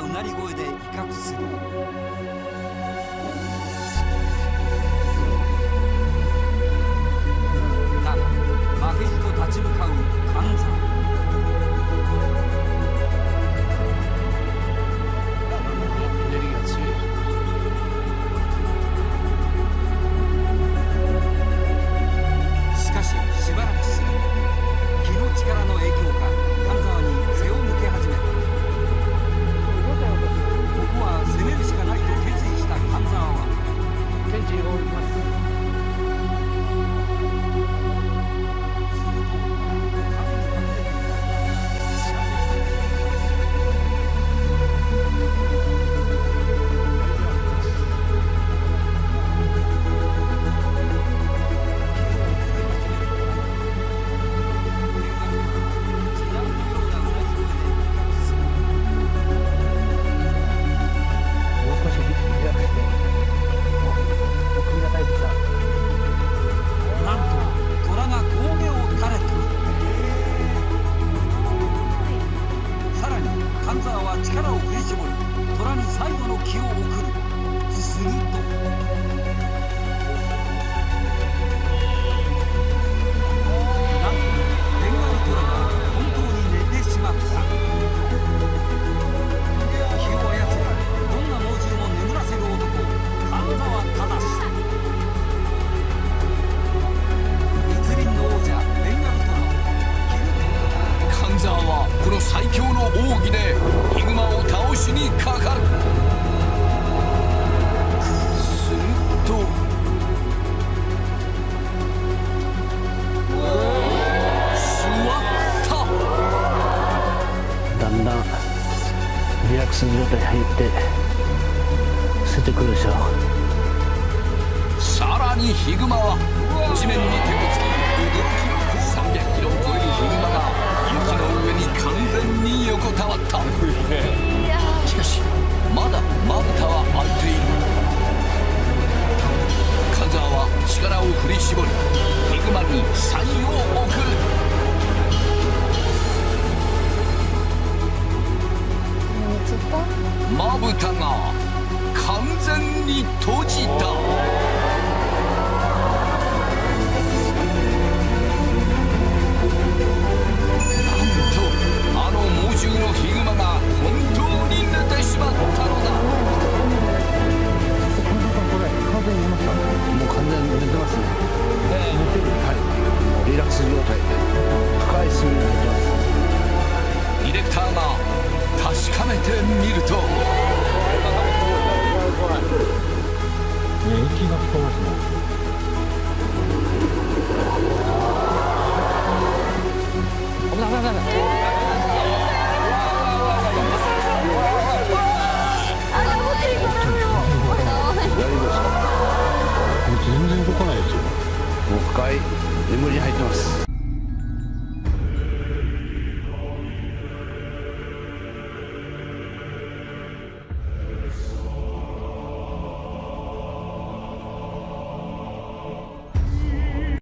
うなり声で威嚇する。だが負けじと立ち向かう神沢。しかししばらくすると気の力の影響か神沢に背を向け始めた。ここは攻めるしかないと決意した神沢は天地を追います。すると壁に隠れていた仕掛もう少しリラックスして。お首が垂れてきた。なんと虎が神戸を垂れた。さらに神沢は力を振り絞り虎に最後の気を送る。するとなんとベンガルトラが本当に寝てしまった。気を操りどんな猛獣も眠らせる男神沢忠。密林の王者ベンガルトラを神沢はこの最強の奥義でヒグマを倒しにかかる。すると座った。だんだんリラックス状態に入って捨ててくるでしょう。さらにヒグマは地面に手をつき驚きの300キロを超えるヒグマが雪の上に完全に横たわった。しかしまだまぶたは開いている。神沢は力を振り絞りヒグマにサイを送る。まぶたが完全に閉じた。なんとあの猛獣のヒグマが本当に寝てしまったのだ。これ完全に寝ました。もう完全に寝てますね。寝てる。はい。もうリラックス状態で深い睡眠ができます。ディレクターが確かめてみると息が聞こえますね。危ない危ない危ない。大丈夫ですか？全然動かないですよ。もう深い眠りに入ってます。